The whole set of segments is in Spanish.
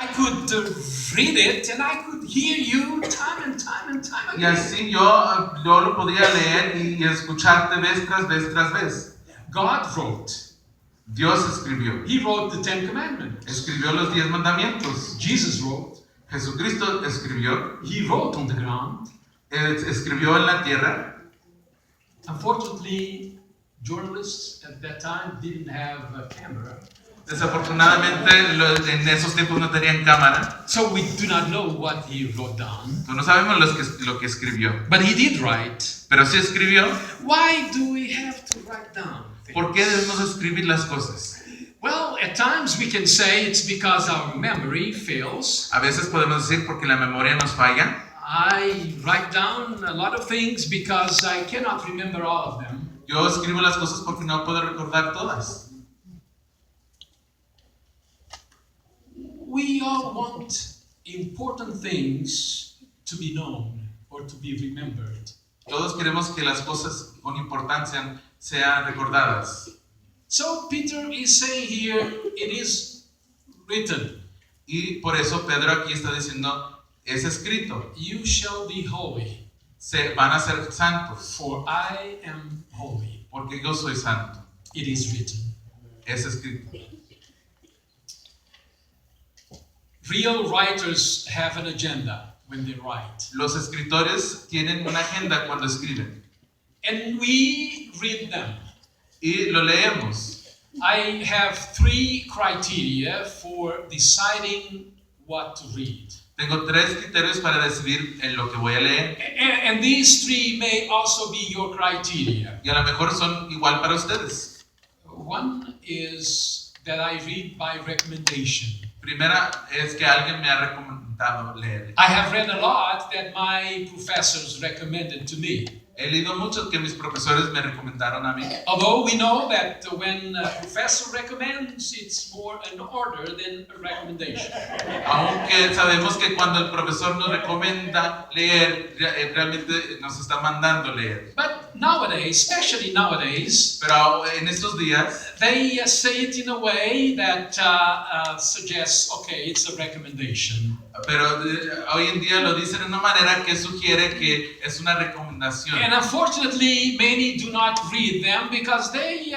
I could read it and I could hear you time and time and time Y again. así yo lo podía leer y escucharte vez tras vez tras vez. God wrote. Dios escribió. He wrote the Ten Commandments. Escribió los 10 mandamientos. Jesus wrote. Jesucristo escribió. He wrote on the ground. Escribió en la tierra. Unfortunately, journalists at that time didn't have a camera. Desafortunadamente en esos tiempos no tenían cámara. So we do not know what he wrote down. No sabemos lo que escribió. But he did write. Pero sí escribió. Why do we have to write down things? ¿Por qué debemos escribir las cosas? Well, at times we can say it's because our memory fails. A veces podemos decir porque la memoria nos falla. I write down a lot of things because I cannot remember all of them. Yo escribo las cosas porque no puedo recordar todas. We all want important things to be known or to be remembered. Todos queremos que las cosas con importancia sean recordadas. So Peter is saying here, it is written. Y por eso Pedro aquí está diciendo, es escrito. You shall be holy. Van a ser santos. For I am holy. Porque yo soy santo. It is written. Es escrito. Real writers have an agenda when they write. Los escritores tienen una agenda cuando escriben. And we read them. Y lo leemos. I have 3 criteria for deciding what to read. Tengo 3 criterios para decidir en lo que voy a leer. And these 3 may also be your criteria. Y a lo mejor son igual para ustedes. One is that I read by recommendation. Primera es que alguien me ha recomendado leer. I have read a lot that my professors recommended to me. He leído mucho que mis profesores me recomendaron a mí. Although we know that when a professor recommends, it's more an order than a recommendation. Aunque sabemos que cuando el profesor nos recomienda leer, realmente nos está mandando leer. But nowadays, especially nowadays, pero en estos días, they say it in a way that suggests, okay, it's a recommendation. Pero hoy en día lo dicen de una manera que sugiere que es una recomendación. And unfortunately, many do not read them because they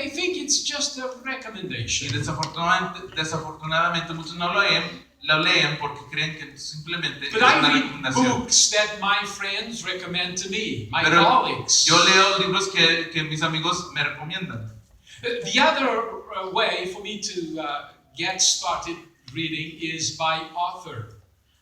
think it's just a Y recommendation. desafortunadamente muchos no lo leen porque creen que simplemente es But una I read recomendación. books that my friends recommend to me, my Pero colleagues. yo leo libros que mis amigos me recomiendan. The other way for me to get started reading is by author.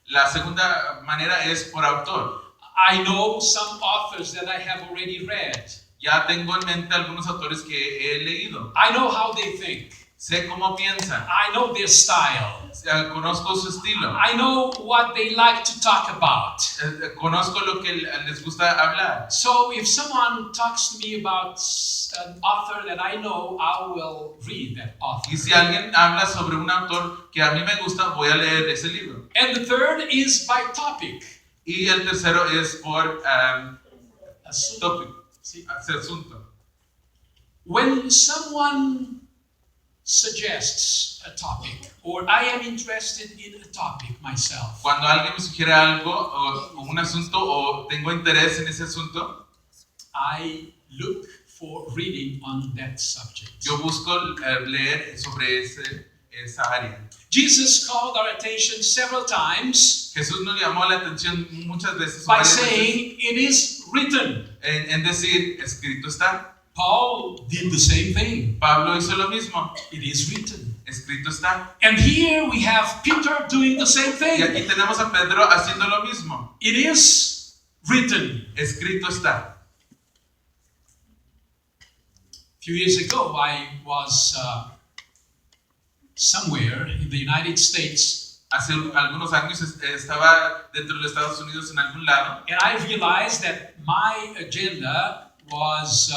La segunda manera es por autor. I know some authors that I have already read. Ya tengo en mente algunos autores que he leído. I know how they think. Sé cómo piensan. I know their style. Conozco su estilo. I know what they like to talk about. Conozco lo que les gusta hablar. So if someone talks to me about an author that I know, I will read that author. Y si alguien habla sobre un autor que a mí me gusta, voy a leer ese libro. And the third is by topic. Y el tercero es por topic, asunto. When someone suggests a topic, or I am interested in a topic myself, Cuando alguien me sugiere algo o un asunto o tengo interés en ese asunto, I look for reading on that subject. yo busco leer sobre esa área. Jesus called our attention several times Jesús nos llamó la atención muchas veces by varias veces, saying, it is written. en decir, escrito está. Paul did the same thing. Pablo hizo lo mismo, It is written. escrito está. And here we have Peter doing the same Y thing. aquí tenemos a Pedro haciendo lo mismo, It is written. escrito está. A few years ago, I was somewhere in the United States, Hace algunos años estaba dentro de los Estados Unidos en algún lado and I realized that my agenda was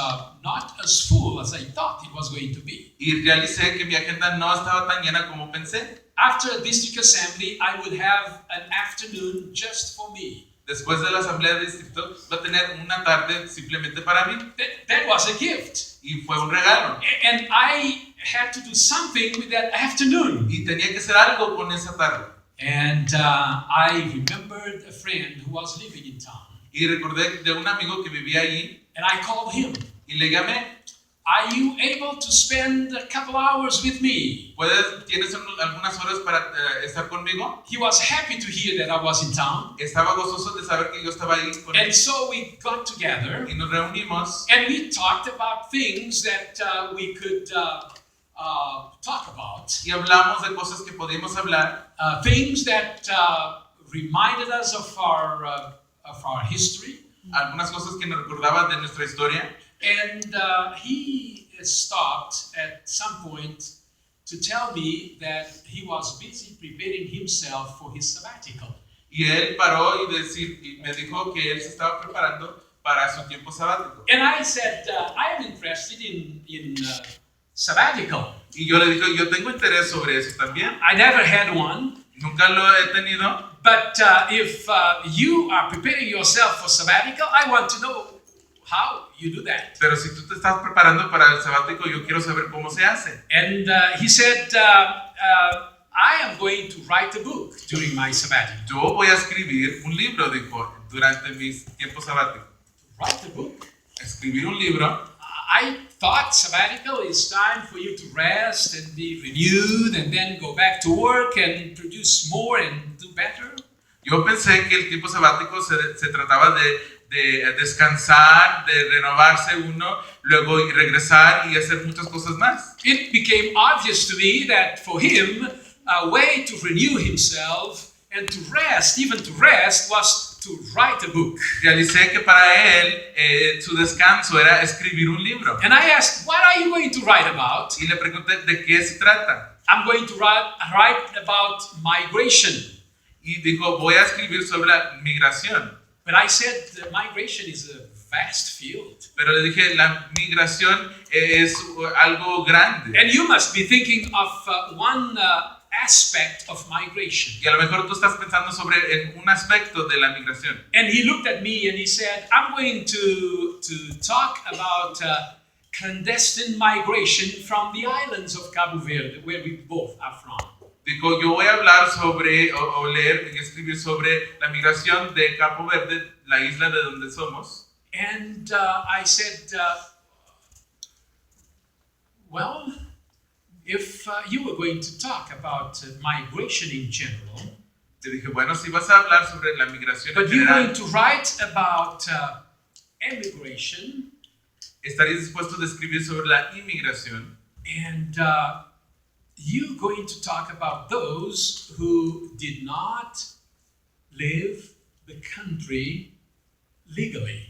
not as full as I thought it was going to be. y realicé que mi agenda no estaba tan llena como pensé. After a district assembly, I would have an afternoon just for me. Después de la asamblea de distrito, va a tener una tarde simplemente para mí. That was a gift. Y fue un regalo. And I had to do something with that afternoon. Y tenía que hacer algo con esa tarde. And I remembered a friend who was living in town. Y recordé de un amigo que vivía allí And I called him. y le llamé. Are you able to spend a couple hours with me? ¿Tienes algunas horas para estar conmigo? He was happy to hear that I was in town. Estaba gozoso de saber que yo estaba ahí con él. And so we got together. Y nos reunimos. And we talked about things that we could talk about. Y hablamos de cosas que podíamos hablar. Things that reminded us of our history. Algunas cosas que nos recordaban de nuestra historia. And he stopped at some point to tell me that he was busy preparing himself for his sabbatical. Y él paró y me dijo que él se estaba preparando para su tiempo sabático. And I said, I am interested in sabbatical. Y yo le dije, yo tengo interés sobre eso también. I never had one. Nunca lo he tenido. But if you are preparing yourself for sabbatical, I want to know how you do that. Pero si tú te estás preparando para el sabático, yo quiero saber cómo se hace. And he said, I am going to write a book during my sabbatical. Yo voy a escribir un libro, dijo, durante mis tiempos sabáticos. Write a book? Escribir un libro. I thought sabbatical is time for you to rest and be renewed and then go back to work and produce more and do better. Yo pensé que el tiempo sabático se trataba de descansar, de renovarse uno, luego regresar y hacer muchas cosas más. It became obvious to me that for him, a way to renew himself and to rest, even to rest, was to write a book. Realicé que para él su descanso era escribir un libro. And I asked, what are you going to write about? Y le pregunté, ¿de qué se trata? I'm going to write about migration. Y dijo, voy a escribir sobre la migración. But I said, migration is a vast field. Pero le dije, la migración es algo grande. And you must be thinking of one aspect of migration. Y a lo mejor tú estás pensando sobre un aspecto de la migración. And he looked at me and he said, I'm going to talk about clandestine migration from the islands of Cabo Verde, where we both are from. Dijo, yo voy a hablar sobre, o leer y escribir sobre la migración de Cabo Verde, la isla de donde somos. And I said, well, if you were going to talk about migration in general, Le dije, bueno, si vas a hablar sobre la migración en but you're general, going to write about emigration, ¿estarías dispuesto a escribir sobre la inmigración? and you're going to talk about those who did not live the country legally.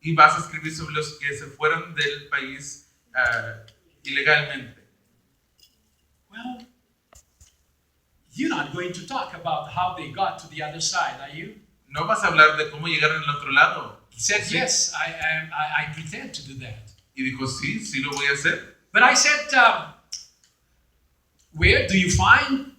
Y vas a escribir sobre los que se fueron del país ilegalmente. Well, you're not going to talk about how they got to the other side, are you? No vas a hablar de cómo llegaron al otro lado. He said, Sí. yes, I pretend to do that. Y dijo, sí, sí lo voy a hacer. But I said, where do you find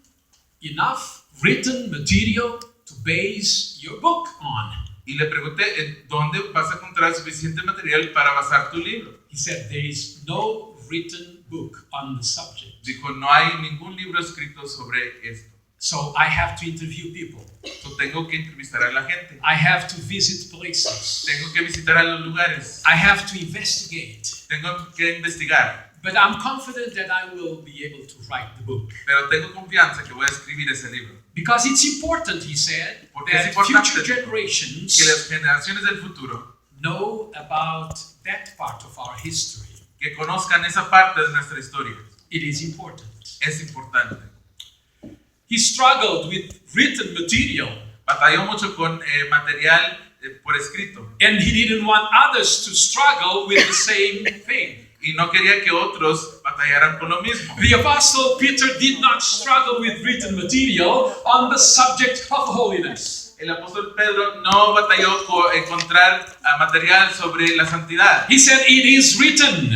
enough written material to base your book on? Y le pregunté, ¿dónde vas a encontrar suficiente material para basar tu libro? He said, there is no written book on the subject. Dijo, no hay ningún libro escrito sobre esto. So I have to interview people. So, tengo que entrevistar a la gente. I have to visit places. Tengo que visitar a los lugares. I have to investigate. Tengo que investigar. But I'm confident that I will be able to write the book. Pero tengo confianza que voy a escribir ese libro. Because it's important, he said, Porque es that importante future que generations las generaciones del futuro know about that part of our history. que conozcan esa parte de nuestra historia. It is important. Es importante. He struggled with written material, Batalló mucho con material por escrito and he didn't want others to struggle with the same thing. y no quería que otros batallaran con lo mismo. The Apostle Peter did not struggle with written material on the subject of holiness. El apóstol Pedro no batalló con encontrar material sobre la santidad. He said, it is written.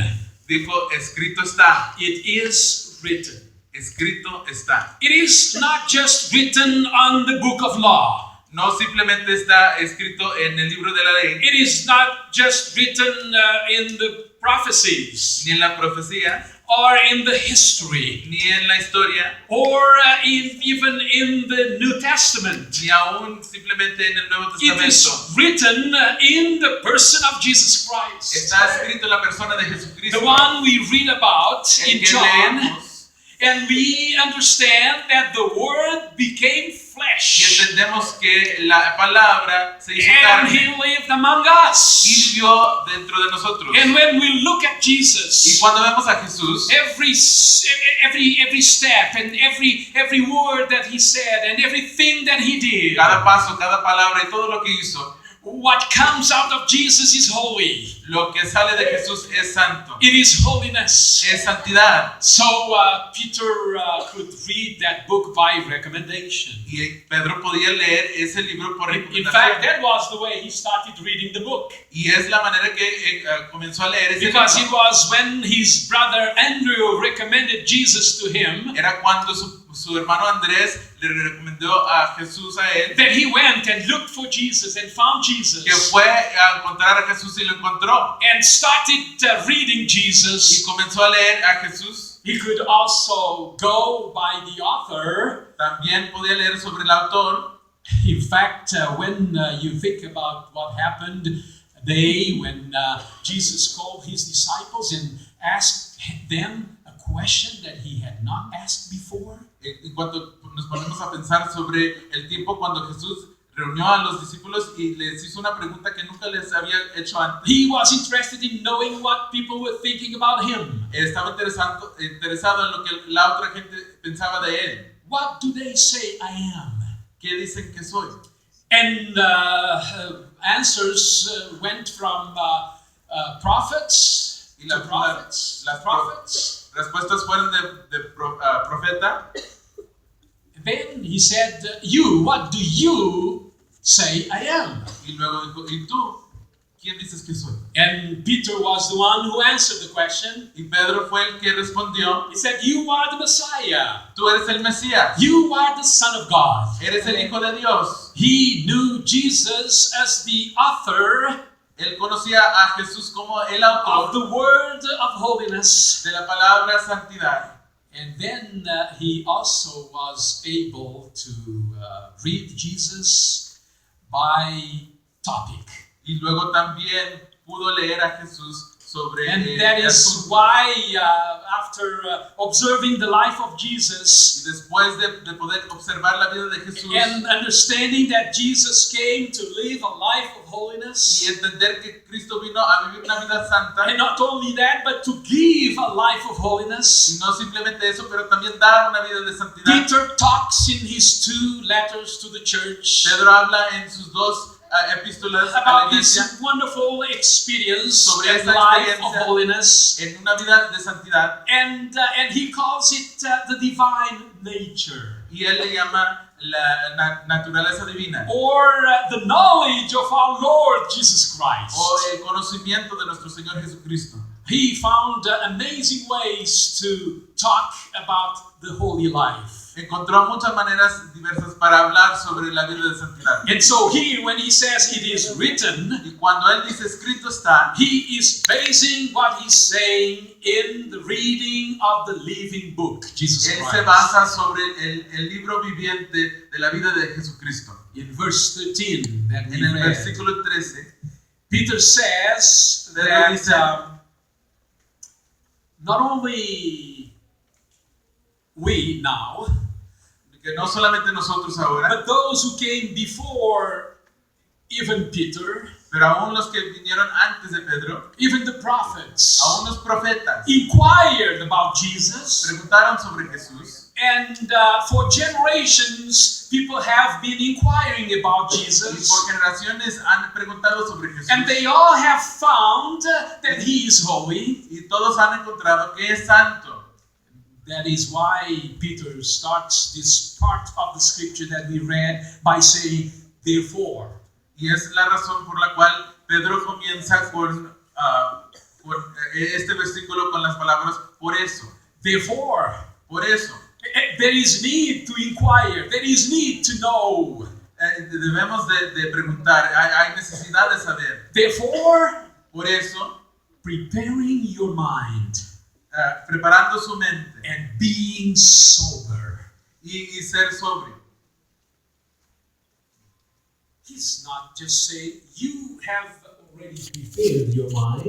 Dijo, escrito está. It is written. Escrito está. It is not just written on the book of law. No simplemente está escrito en el libro de la ley. It is not just written in the prophecies, ni en la profecía, or in the history, ni en la historia, or even in the New Testament. ni aún simplemente en el Nuevo It is Testamento. written in the person of Jesus Christ. Está escrito en la persona de The Jesucristo, one we read about el in que John, leemos, and we understand that the Word became y flesh, entendemos que la palabra se hizo and He carne lived among y us. vivió dentro de nosotros. And when we look at Y Jesus, cuando vemos a Jesús, every step and every word that He said and everything that He did, cada paso, cada palabra y todo lo que hizo, what comes out of Jesus is holy. lo que sale de Jesús es santo, It is holiness. es santidad. So Peter could read that book by recommendation. Y Pedro podía leer ese libro por In fact, recomendación. that was the way he started reading the book. Y es la manera que comenzó a leer ese Because it libro. was when his brother Andrew recommended Jesus to him Era cuando su hermano Andrés le recomendó a Jesús a él, that he went and looked for Jesus and found que Jesus fue a encontrar a Jesús y lo encontró. and started reading Y Jesus. comenzó a leer a Jesús. He could also go by the author. También podía leer sobre el autor. In fact, when you think about what happened when Jesus called his disciples and asked them a question that he had not asked before. En cuanto nos ponemos a pensar sobre el tiempo cuando Jesús reunió a los discípulos y les hizo una pregunta que nunca les había hecho antes. He was interested in knowing what people were thinking about him. Estaba interesado en lo que la otra gente pensaba de él. What do they say I am? ¿Qué dicen que soy? And answers went from prophets Y to las prophets. respuestas fueron de profeta. Then he said, what do you say I am? Y luego dijo, ¿y tú? ¿Quién dices que soy? And Peter was the one who answered the question. Y Pedro fue el que respondió, He said, you are the Messiah. tú eres el Mesías, You are the Son of God. eres el Hijo de Dios. He knew Jesus as the author Él conocía a Jesús como el autor of the word of holiness. de la palabra santidad. And then he also was able to read Jesus by topic. Y luego también pudo leer a Jesús sobre And el that is asunto. why after observing the life of Y Jesus después de poder observar la vida de Jesús and understanding that Jesus came to live a life of y holiness, entender que Cristo vino a vivir una vida santa, and not only that, but to give a life of y holiness, no simplemente eso, pero también dar una vida de santidad. Peter talks in his 2 letters to the church Pedro habla en sus 2 epístolas a la about iglesia this wonderful experience sobre and esta life of experiencia holiness, en una vida de santidad, and he calls it the divine nature, y él le llama la naturaleza divina or the knowledge of our Lord Jesus Christ. o el conocimiento de nuestro Señor Jesucristo. He found amazing ways to talk about the holy life. Encontró muchas maneras diversas para hablar sobre la vida de santidad. And so here, when he says it is written, Y cuando él dice escrito está, he is basing what he's saying in the reading of the living book, Jesus él se Christ. basa sobre el libro viviente de la vida de Jesucristo. In verse 13 that we En el read, versículo 13, Peter says Pedro that dice, not only we now, que no solamente nosotros ahora, but those who came before even Peter, pero aún los que vinieron antes de Pedro, even the prophets, aún los profetas, inquired about Jesus. preguntaron sobre Jesús. And for generations, people have been inquiring about Y Jesus. por generaciones han preguntado sobre Jesús. And they all have found that he is holy. Y todos han encontrado que es santo. That is why Peter starts this part of the scripture that we read by saying, therefore. Y es la razón por la cual Pedro comienza con este versículo con las palabras por eso. Therefore. Por eso. There is need to inquire. There is need to know. Debemos de preguntar. Hay necesidad de saber. Therefore. Por eso. preparing your mind preparando su mente and being sober. y ser sobrio. He's not just saying, you have already prepared your mind.